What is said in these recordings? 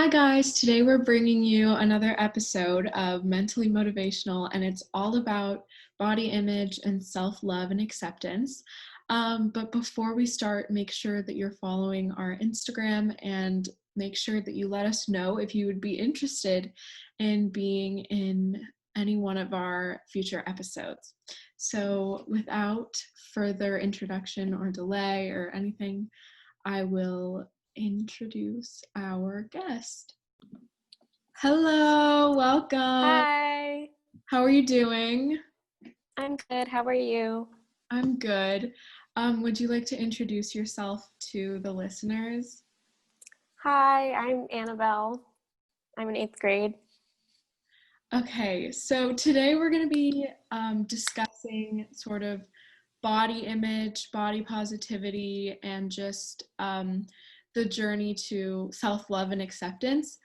Hi guys, today we're bringing you another episode of Mentally Motivational, and it's all about body image and self-love and acceptance. But before we start, make sure that you're following our Instagram and make sure that you let us know if you would be interested in being in any one of our future episodes. So without further introduction or delay or anything, I will introduce our guest. Hello, welcome. Hi, How are you doing? I'm good. How are you? I'm good. Would you like to introduce yourself to the listeners? Hi, I'm Annabelle. I'm in 8th grade. Okay, so today we're going to be discussing sort of body image, body positivity, and just the journey to self-love and acceptance.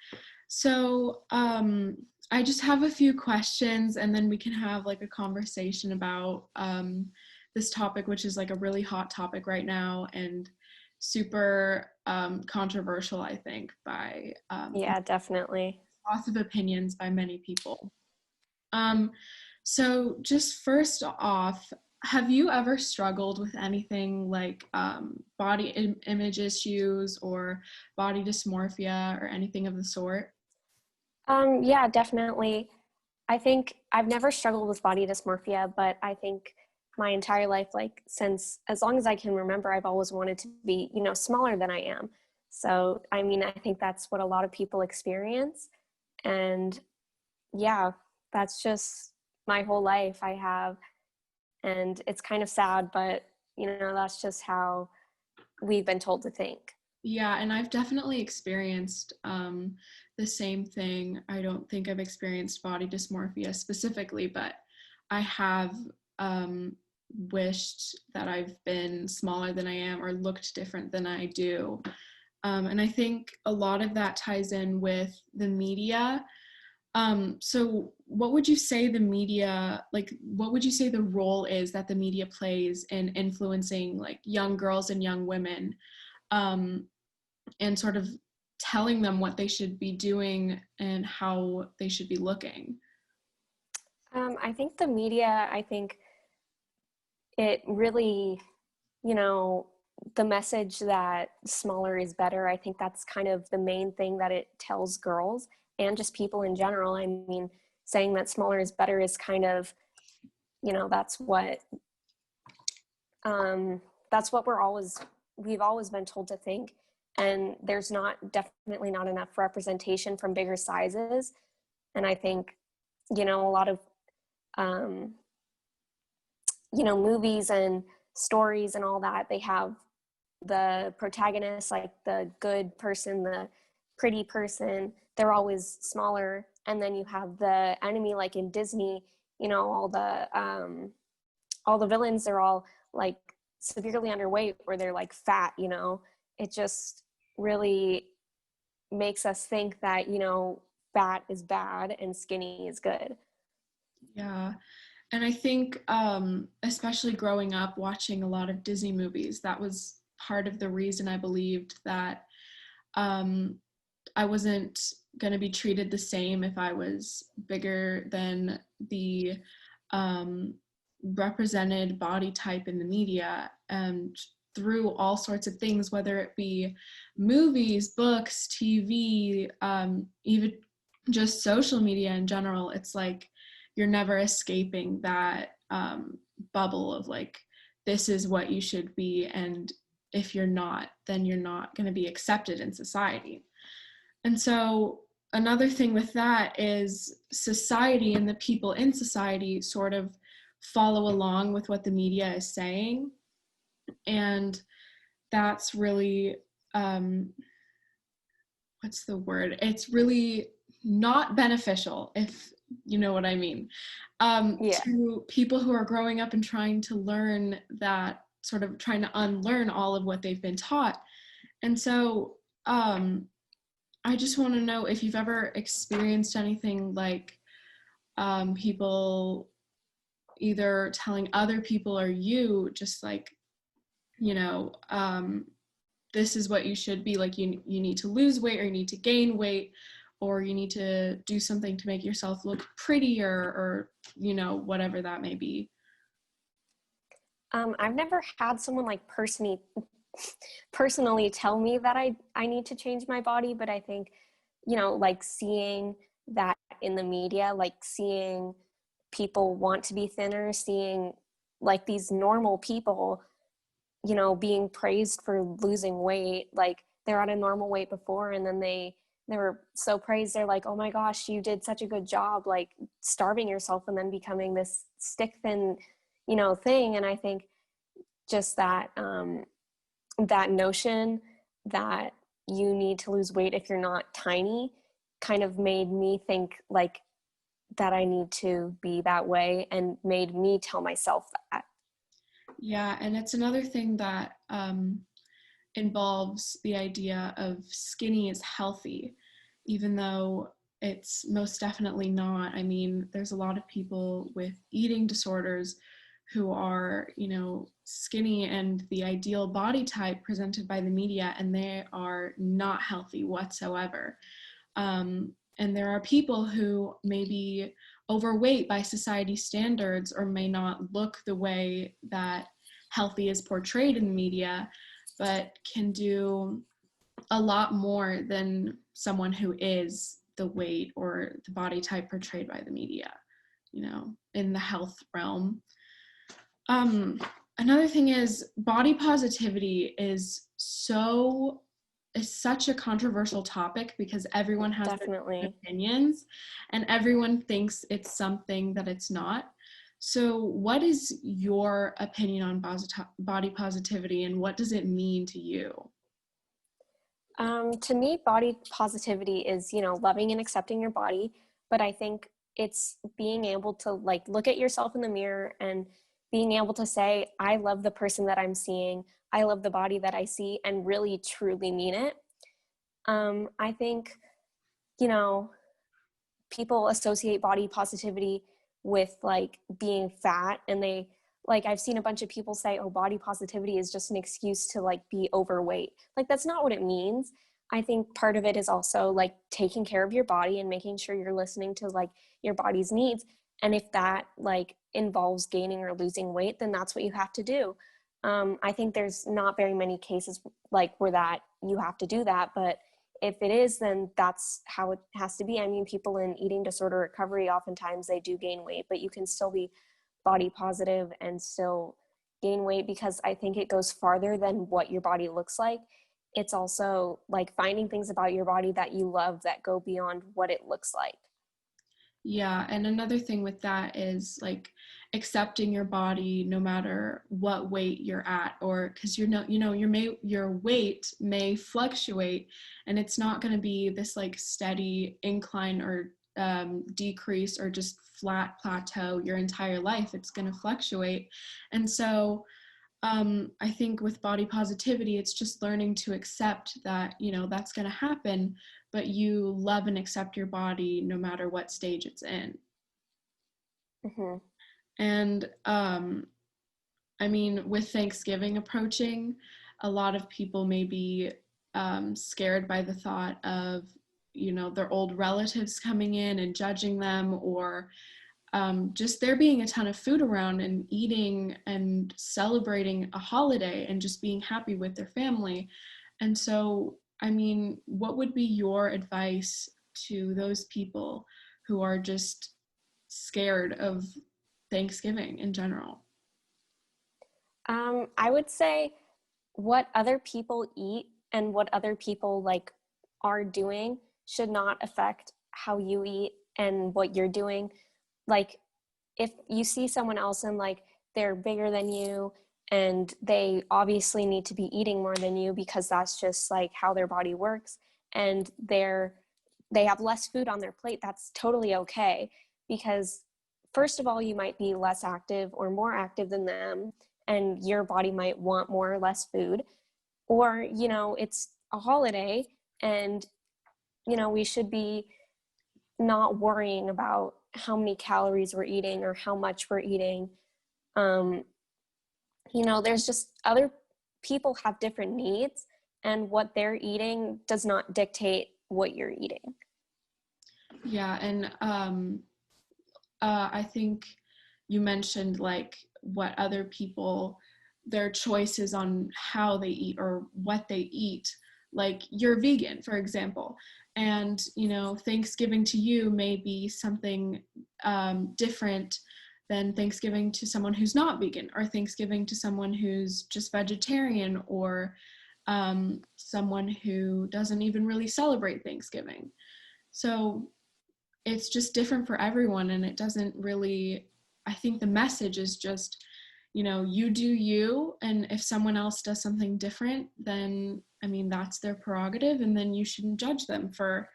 So I just have a few questions and then we can have like a conversation about this topic, which is like a really hot topic right now and super controversial, I think, by Yeah, definitely. lots of opinions by many people. Um, so just first off, have you ever struggled with anything like body image issues or body dysmorphia or anything of the sort? Yeah, definitely. I think I've never struggled with body dysmorphia, but I think my entire life, like since as long as I can remember, I've always wanted to be, smaller than I am. So, I think that's what a lot of people experience. And yeah, that's just my whole life I have. And it's kind of sad, but that's just how we've been told to think. Yeah, and I've definitely experienced the same thing. I don't think I've experienced body dysmorphia specifically, but I have wished that I've been smaller than I am or looked different than I do. And I think a lot of that ties in with the media. So what would you say the media, like, what would you say the role is that the media plays in influencing like young girls and young women? And sort of telling them what they should be doing and how they should be looking. I think the media, I think it really, you know, the message that smaller is better, I think that's kind of the main thing that it tells girls and just people in general. I mean, saying that smaller is better is kind of, that's what we've always been told to think. And there's definitely not enough representation from bigger sizes. And I think, a lot of, movies and stories and all that, they have the protagonist, like the good person, the pretty person, they're always smaller. And then you have the enemy, like in Disney, all the villains, they're all like severely underweight or they're like fat. It just really makes us think that, fat is bad and skinny is good. Yeah. And I think, especially growing up watching a lot of Disney movies, that was part of the reason I believed that I wasn't going to be treated the same if I was bigger than the represented body type in the media, and through all sorts of things, whether it be movies, books, TV, even just social media in general. It's like you're never escaping that bubble of like, this is what you should be, and if you're not, then you're not going to be accepted in society. And so another thing with that is society and the people in society sort of follow along with what the media is saying. And that's really, what's the word? It's really not beneficial, if you know what I mean, Yeah. to people who are growing up and trying to learn that, sort of trying to unlearn all of what they've been taught. And so I just want to know if you've ever experienced anything like people either telling other people or you just like, you know, this is what you should be, like you need to lose weight, or you need to gain weight, or you need to do something to make yourself look prettier, or whatever that may be? I've never had someone like personally tell me that I need to change my body, but I think, like seeing that in the media, like seeing people want to be thinner, seeing like these normal people, being praised for losing weight, like they're at a normal weight before, and then they were so praised, they're like, oh my gosh, you did such a good job, like starving yourself and then becoming this stick thin, thing. And I think just that that notion that you need to lose weight if you're not tiny kind of made me think like that I need to be that way, and made me tell myself that. Yeah, and it's another thing that involves the idea of skinny is healthy, even though it's most definitely not. I mean, there's a lot of people with eating disorders who are, skinny and the ideal body type presented by the media, and they are not healthy whatsoever. And there are people who may be overweight by society standards, or may not look the way that healthy is portrayed in the media, but can do a lot more than someone who is the weight or the body type portrayed by the media, in the health realm. Another thing is body positivity is such a controversial topic, because everyone has their opinions, and everyone thinks it's something that it's not. So what is your opinion on body positivity, and what does it mean to you? To me, body positivity is, loving and accepting your body. But I think it's being able to like look at yourself in the mirror and being able to say, I love the person that I'm seeing. I love the body that I see, and really truly mean it. I think, people associate body positivity with like being fat, and I've seen a bunch of people say, oh, body positivity is just an excuse to like be overweight. Like, that's not what it means. I think part of it is also like taking care of your body and making sure you're listening to like your body's needs. And if that like involves gaining or losing weight, then that's what you have to do. I think there's not very many cases like where that you have to do that, but if it is, then that's how it has to be. I mean, people in eating disorder recovery, oftentimes they do gain weight, but you can still be body positive and still gain weight, because I think it goes farther than what your body looks like. It's also like finding things about your body that you love that go beyond what it looks like. Yeah, and another thing with that is like accepting your body no matter what weight you're at, or because your weight may fluctuate, and it's not going to be this like steady incline or decrease or just flat plateau your entire life. It's going to fluctuate. And so I think with body positivity, it's just learning to accept that, that's going to happen, but you love and accept your body no matter what stage it's in. Mm-hmm. And I mean, with Thanksgiving approaching, a lot of people may be scared by the thought of, their old relatives coming in and judging them, or just there being a ton of food around and eating and celebrating a holiday and just being happy with their family. And so, I mean, what would be your advice to those people who are just scared of Thanksgiving in general? I would say what other people eat and what other people like are doing should not affect how you eat and what you're doing. Like, if you see someone else and like they're bigger than you and they obviously need to be eating more than you because that's just like how their body works, and they have less food on their plate, that's totally okay, because first of all, you might be less active or more active than them, and your body might want more or less food. Or, it's a holiday, and, we should be not worrying about how many calories we're eating or how much we're eating. There's just other people have different needs, and what they're eating does not dictate what you're eating. Yeah, and I think you mentioned like what other people, their choices on how they eat or what they eat. Like you're vegan, for example, and you know Thanksgiving to you may be something different than Thanksgiving to someone who's not vegan, or Thanksgiving to someone who's just vegetarian, or someone who doesn't even really celebrate Thanksgiving. So it's just different for everyone, and it doesn't really, I think the message is just, you know, you do you, and if someone else does something different, then I mean that's their prerogative, and then you shouldn't judge them for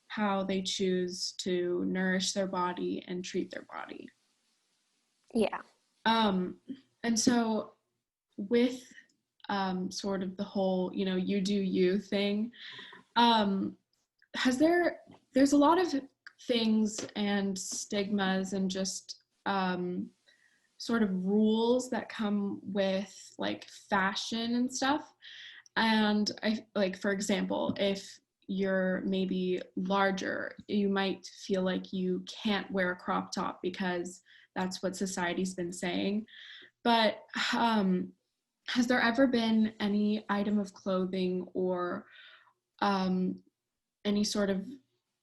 how they choose to nourish their body and treat their body. Yeah. And so with sort of the whole, you know, you do you thing, there's a lot of things and stigmas and just sort of rules that come with like fashion and stuff. And I like, for example, if you're maybe larger, you might feel like you can't wear a crop top because that's what society's been saying. But has there ever been any item of clothing or any sort of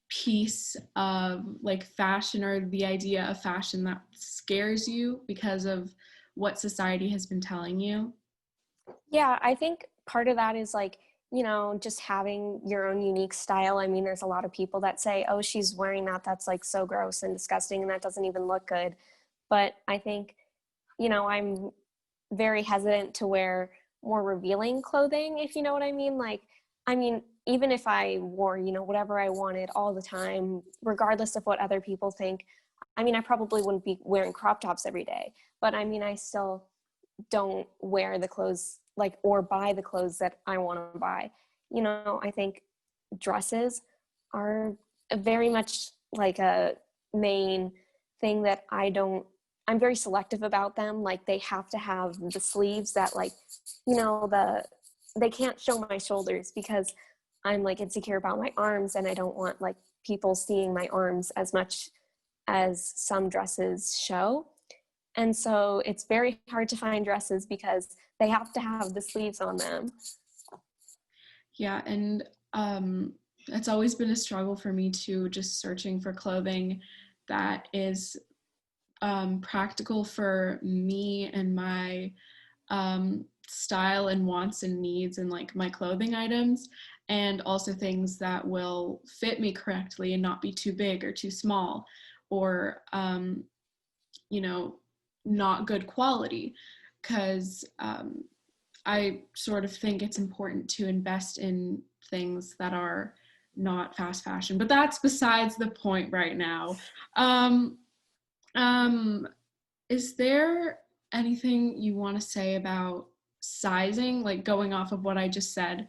piece of like fashion or the idea of fashion that scares you because of what society has been telling you? Yeah, I think part of that is like, you know, just having your own unique style. I mean, there's a lot of people that say, oh, she's wearing that. That's like so gross and disgusting, and that doesn't even look good. But I think, you know, I'm very hesitant to wear more revealing clothing, if you know what I mean. Like, I mean, even if I wore, you know, whatever I wanted all the time, regardless of what other people think, I mean, I probably wouldn't be wearing crop tops every day. But I mean, I still don't wear the clothes like or buy the clothes that I want to buy. You know, I think dresses are very much like a main thing that I'm very selective about them. Like they have to have the sleeves that like, you know, they can't show my shoulders because I'm like insecure about my arms, and I don't want like people seeing my arms as much as some dresses show. And so it's very hard to find dresses because they have to have the sleeves on them. Yeah, and it's always been a struggle for me too, just searching for clothing that is practical for me and my style and wants and needs and like my clothing items, and also things that will fit me correctly and not be too big or too small, or you know, not good quality, because I sort of think it's important to invest in things that are not fast fashion, but that's besides the point right now. Um, is there anything you want to say about sizing, like going off of what I just said?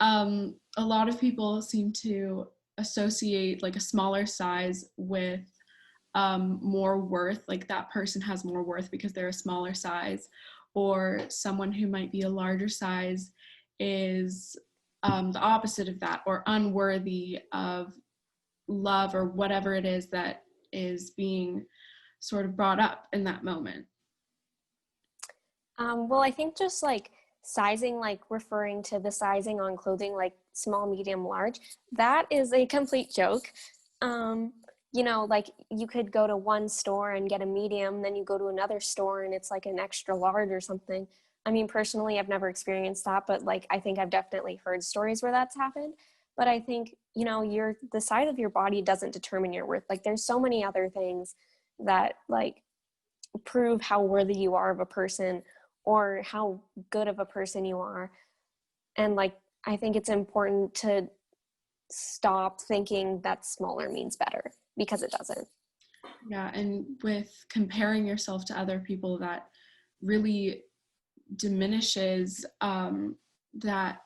A lot of people seem to associate like a smaller size with more worth, like that person has more worth because they're a smaller size, or someone who might be a larger size is the opposite of that, or unworthy of love or whatever it is that is being sort of brought up in that moment. Well, I think just like sizing, like referring to the sizing on clothing, like small, medium, large, that is a complete joke. You know, like you could go to one store and get a medium, then you go to another store and it's like an extra large or something. I mean, personally, I've never experienced that, but like I think I've definitely heard stories where that's happened. But I think, you know, the size of your body doesn't determine your worth. Like there's so many other things that like prove how worthy you are of a person or how good of a person you are. And like I think it's important to stop thinking that smaller means better, because it doesn't. Yeah, and with comparing yourself to other people, that really diminishes that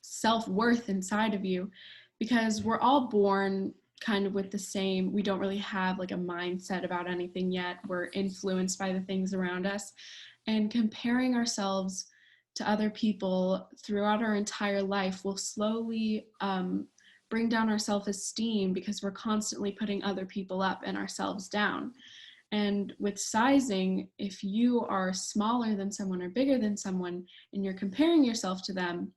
self-worth inside of you, because we're all born kind of with the same, we don't really have like a mindset about anything yet. We're influenced by the things around us, and comparing ourselves to other people throughout our entire life will slowly bring down our self-esteem, because we're constantly putting other people up and ourselves down. And with sizing, if you are smaller than someone or bigger than someone and you're comparing yourself to them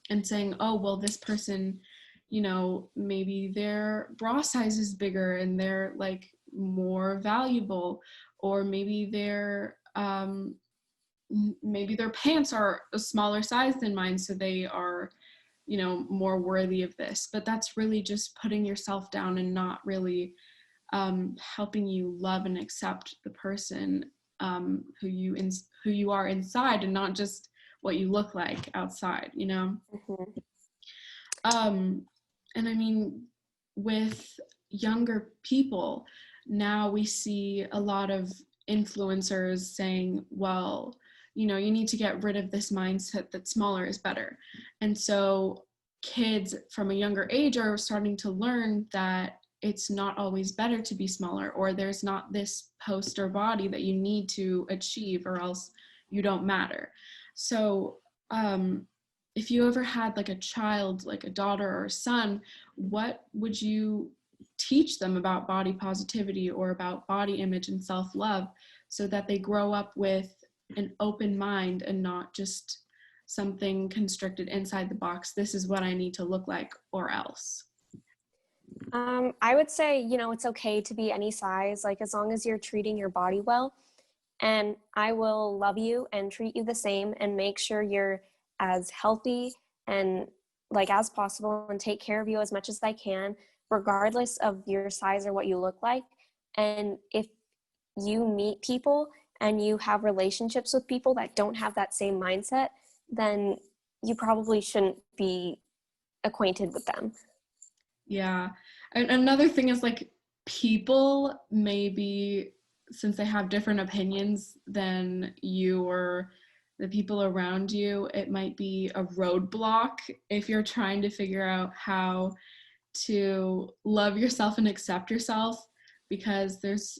and saying, oh, well, this person, you know, maybe their bra size is bigger and they're like more valuable, or maybe their pants are a smaller size than mine, so they are, you know, more worthy of this. But that's really just putting yourself down and not really helping you love and accept the person who you are inside, and not just what you look like outside, you know. And I mean, with younger people now, we see a lot of influencers saying, well, you know, you need to get rid of this mindset that smaller is better. And so kids from a younger age are starting to learn that it's not always better to be smaller, or there's not this poster body that you need to achieve or else you don't matter. So if you ever had like a child, like a daughter or a son, what would you teach them about body positivity or about body image and self-love, so that they grow up with an open mind and not just something constricted inside the box? This is what I need to look like or else. I would say, you know, it's okay to be any size, like as long as you're treating your body well. And I will love you and treat you the same and make sure you're as healthy and like as possible, and take care of you as much as I can, regardless of your size or what you look like. And if you meet people and you have relationships with people that don't have that same mindset, then you probably shouldn't be acquainted with them. Yeah. And another thing is, like, people maybe, since they have different opinions than you or the people around you, it might be a roadblock if you're trying to figure out how to love yourself and accept yourself, because there's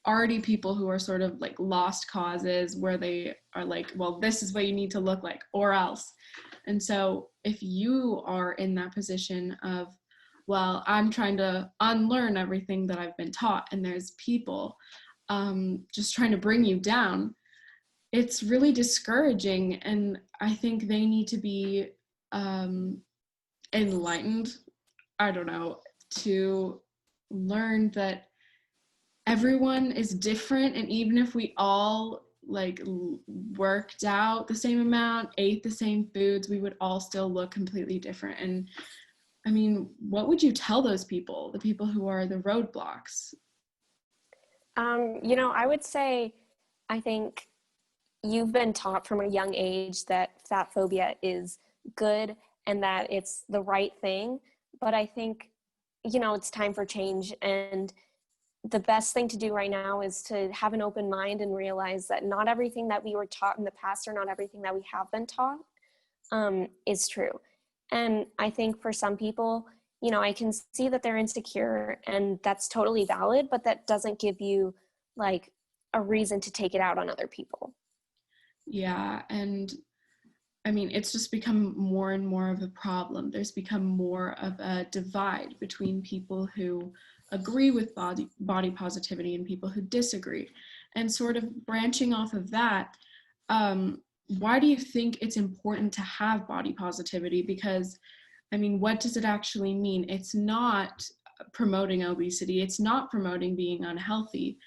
already people who are sort of like lost causes where they are like, well, this is what you need to look like or else. And so if you are in that position of, well, I'm trying to unlearn everything that I've been taught, and there's people just trying to bring you down, it's really discouraging. And I think they need to be enlightened, I don't know, to learn that everyone is different. And even if we all like worked out the same amount, ate the same foods, we would all still look completely different. And I mean, what would you tell those people, the people who are the roadblocks? You know, I would say, I think you've been taught from a young age that fatphobia is good and that it's the right thing. But I think, you know, it's time for change. And the best thing to do right now is to have an open mind and realize that not everything that we were taught in the past, or not everything that we have been taught, is true. And I think for some people, you know, I can see that they're insecure, and that's totally valid, but that doesn't give you like a reason to take it out on other people. Yeah, and I mean, it's just become more and more of a problem. There's become more of a divide between people who agree with body positivity and people who disagree. And sort of branching off of that, why do you think it's important to have body positivity? Because, I mean, what does it actually mean? It's not promoting obesity. It's not promoting being unhealthy.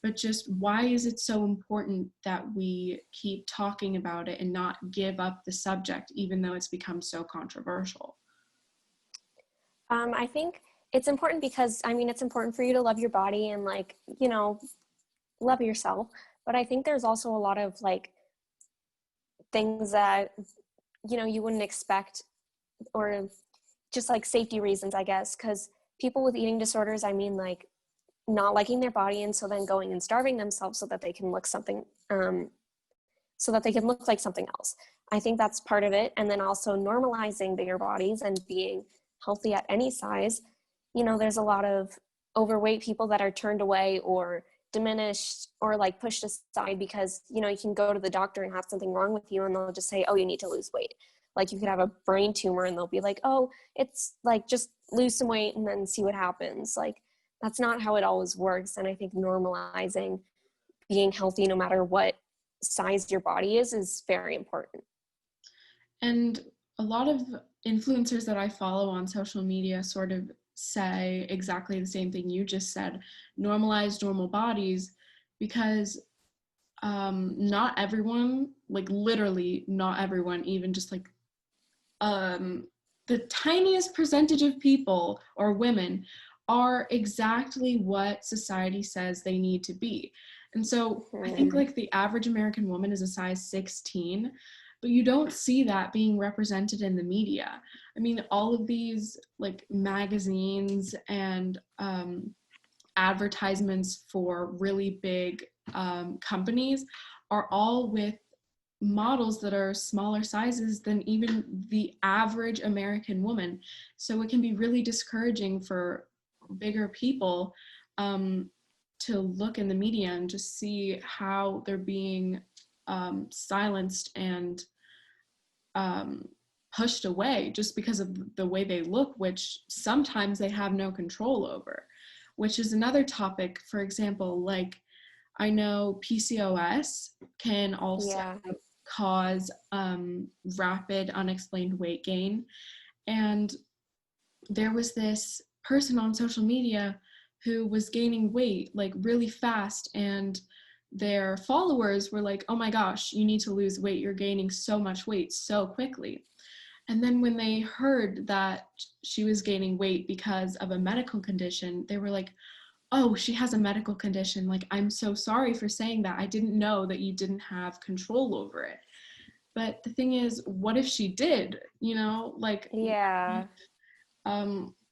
But just why is it so important that we keep talking about it and not give up the subject, even though it's become so controversial? I think it's important because, I mean, it's important for you to love your body and, like, you know, love yourself. But I think there's also a lot of like things that, you know, you wouldn't expect, or just like safety reasons, I guess, because people with eating disorders, I mean, like, not liking their body, and so then going and starving themselves so that they can look something, so that they can look like something else. I think that's part of it. And then also normalizing bigger bodies and being healthy at any size. You know, there's a lot of overweight people that are turned away or diminished or like pushed aside because, you know, you can go to the doctor and have something wrong with you and they'll just say, oh, you need to lose weight. Like you could have a brain tumor and they'll be like, oh, it's like, just lose some weight and then see what happens. Like that's not how it always works. And I think normalizing being healthy no matter what size your body is very important. And a lot of influencers that I follow on social media sort of say exactly the same thing you just said, normalize normal bodies, because not everyone, like literally not everyone, even just like the tiniest percentage of people or women are exactly what society says they need to be. And so I think like the average American woman is a size 16, but you don't see that being represented in the media. I mean, all of these like magazines and advertisements for really big companies are all with models that are smaller sizes than even the average American woman. So it can be really discouraging for bigger people to look in the media and just see how they're being silenced and pushed away just because of the way they look, which sometimes they have no control over, which is another topic. For example, like I know PCOS can also cause rapid unexplained weight gain. And there was this person on social media who was gaining weight like really fast, and their followers were like, oh my gosh, you need to lose weight, you're gaining so much weight so quickly. And then when they heard that she was gaining weight because of a medical condition, they were like, oh, she has a medical condition, like I'm so sorry for saying that, I didn't know that you didn't have control over it. But the thing is, what if she did, you know, like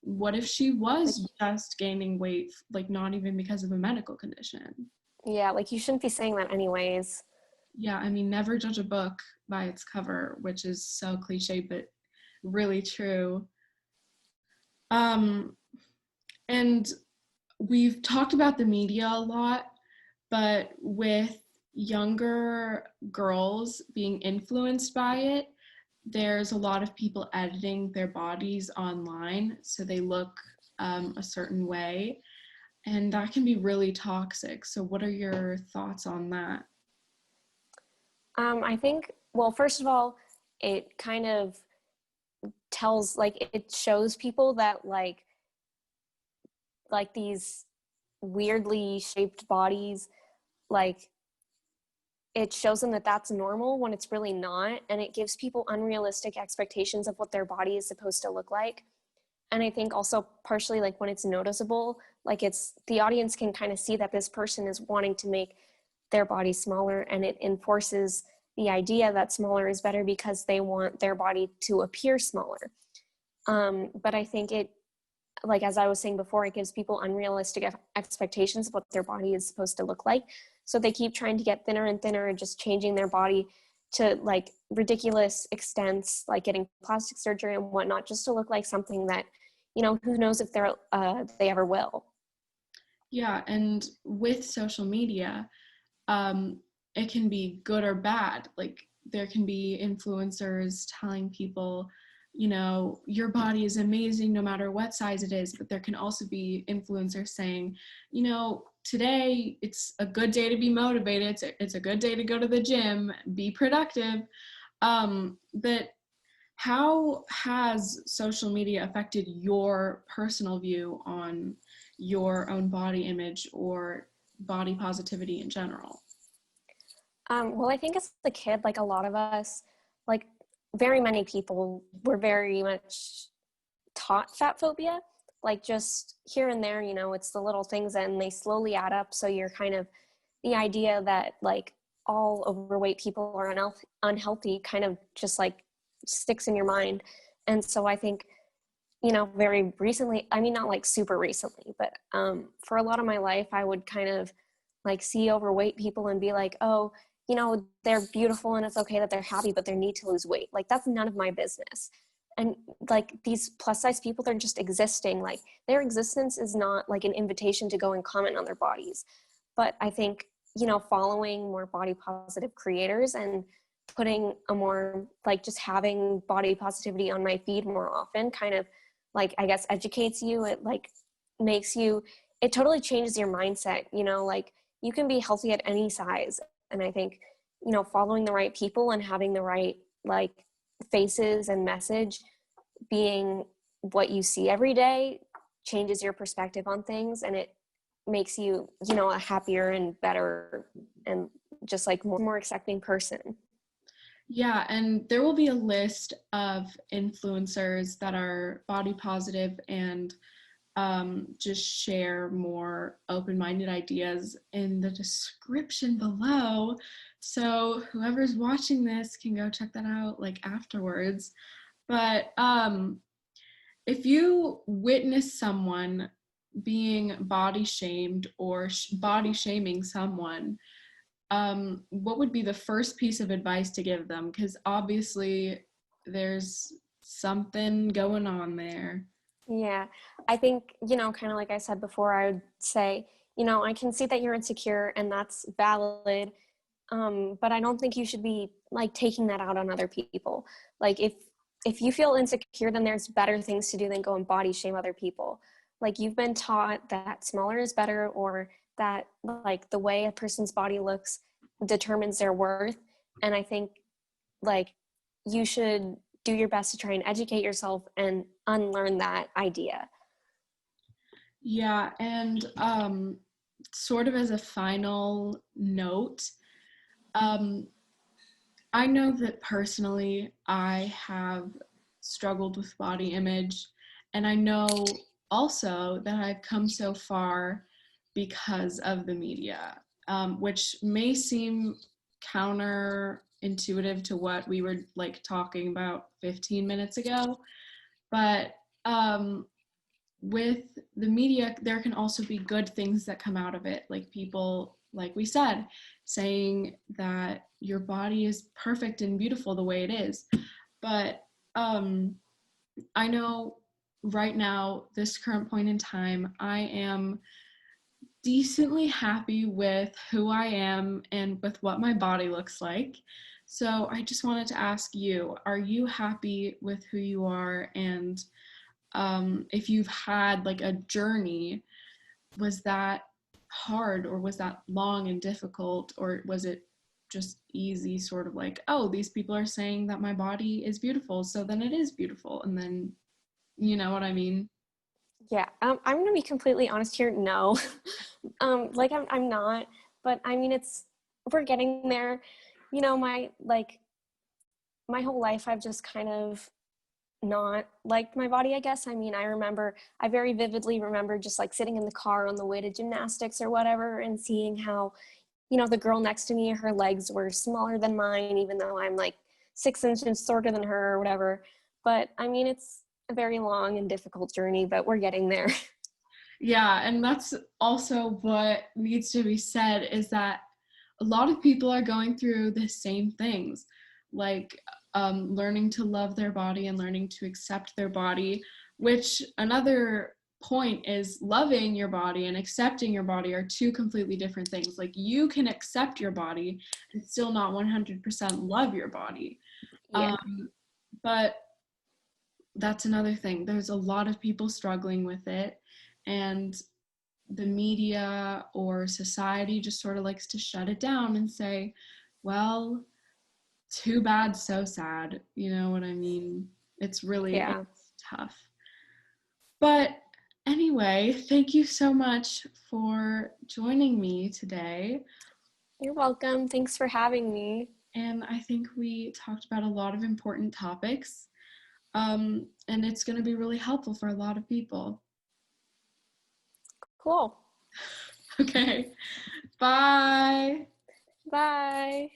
what if she was just gaining weight, like not even because of a medical condition? Yeah, like you shouldn't be saying that anyways. Yeah, I mean, never judge a book by its cover, which is so cliche, but really true. And we've talked about the media a lot, but with younger girls being influenced by it, there's a lot of people editing their bodies online so they look a certain way, and that can be really toxic. So what are your thoughts on that? I think, well, first of all, it kind of tells, like, it shows people that like these weirdly shaped bodies, like it shows them that that's normal when it's really not, and it gives people unrealistic expectations of what their body is supposed to look like. And I think also partially like when it's noticeable, like it's the audience can kind of see that this person is wanting to make their body smaller, and it enforces the idea that smaller is better because they want their body to appear smaller. But I think it, like as I was saying before, it gives people unrealistic expectations of what their body is supposed to look like. So they keep trying to get thinner and thinner and just changing their body to like ridiculous extents, like getting plastic surgery and whatnot, just to look like something that, you know, who knows if they ever will. Yeah, and with social media, it can be good or bad. Like there can be influencers telling people, you know, your body is amazing no matter what size it is, but there can also be influencers saying, you know, today it's a good day to be motivated, it's a good day to go to the gym, be productive. But how has social media affected your personal view on your own body image or body positivity in general? Well, I think as a kid, like a lot of us, like very many people were very much taught fatphobia, like just here and there, you know, it's the little things and they slowly add up. So you're kind of, the idea that like all overweight people are unhealthy kind of just like sticks in your mind. And so I think, you know, very recently, I mean, not like super recently, but for a lot of my life, I would kind of like see overweight people and be like, oh, you know, they're beautiful and it's okay that they're happy, but they need to lose weight. Like that's none of my business. And like these plus size people, they're just existing. Like their existence is not like an invitation to go and comment on their bodies. But I think, following more body positive creators and putting a more, like, just having body positivity on my feed more often kind of, like, I guess educates you. It, like, makes you, it totally changes your mindset, like, you can be healthy at any size. And I think, following the right people and having the right, like, faces and message being what you see every day changes your perspective on things, and it makes you, a happier and better and just like more accepting person. Yeah, and there will be a list of influencers that are body positive and just share more open-minded ideas in the description below. So whoever's watching this can go check that out like afterwards. But if you witness someone being body shamed or body shaming someone, what would be the first piece of advice to give them? Because obviously there's something going on there. Yeah, I think, kind of like I said before, I would say, I can see that you're insecure and that's valid. But I don't think you should be like taking that out on other people. Like, if you feel insecure, then there's better things to do than go and body shame other people. Like, you've been taught that smaller is better, or that, like, the way a person's body looks determines their worth. And I think, like, you should do your best to try and educate yourself and unlearn that idea. Yeah, and sort of as a final note, I know that personally I have struggled with body image, and I know also that I've come so far because of the media, which may seem counterintuitive to what we were like talking about 15 minutes ago, but with the media, there can also be good things that come out of it, like people, like we said, saying that your body is perfect and beautiful the way it is. But I know right now, this current point in time, I am decently happy with who I am and with what my body looks like. So I just wanted to ask you, are you happy with who you are? And if you've had like a journey, was that hard, or was that long and difficult, or was it just easy, sort of like, oh, these people are saying that my body is beautiful, so then it is beautiful, and then, you know what I mean? Yeah, I'm gonna be completely honest here. No, like, I'm not, but I mean, we're getting there. My whole life I've just kind of not liked my body, I guess. I mean, I very vividly remember just like sitting in the car on the way to gymnastics or whatever and seeing how, the girl next to me, her legs were smaller than mine, even though I'm like 6 inches shorter than her or whatever. But I mean, it's a very long and difficult journey, but we're getting there. Yeah, and that's also what needs to be said, is that a lot of people are going through the same things, like learning to love their body and learning to accept their body, which another point is loving your body and accepting your body are two completely different things. Like, you can accept your body and still not 100% love your body. Yeah. But that's another thing. There's a lot of people struggling with it, and the media or society just sort of likes to shut it down and say, well, too bad, so sad. You know what I mean? Yeah. It's tough. But anyway, thank you so much for joining me today. You're welcome. Thanks for having me. And I think we talked about a lot of important topics. And it's going to be really helpful for a lot of people. Cool. Okay. Bye. Bye.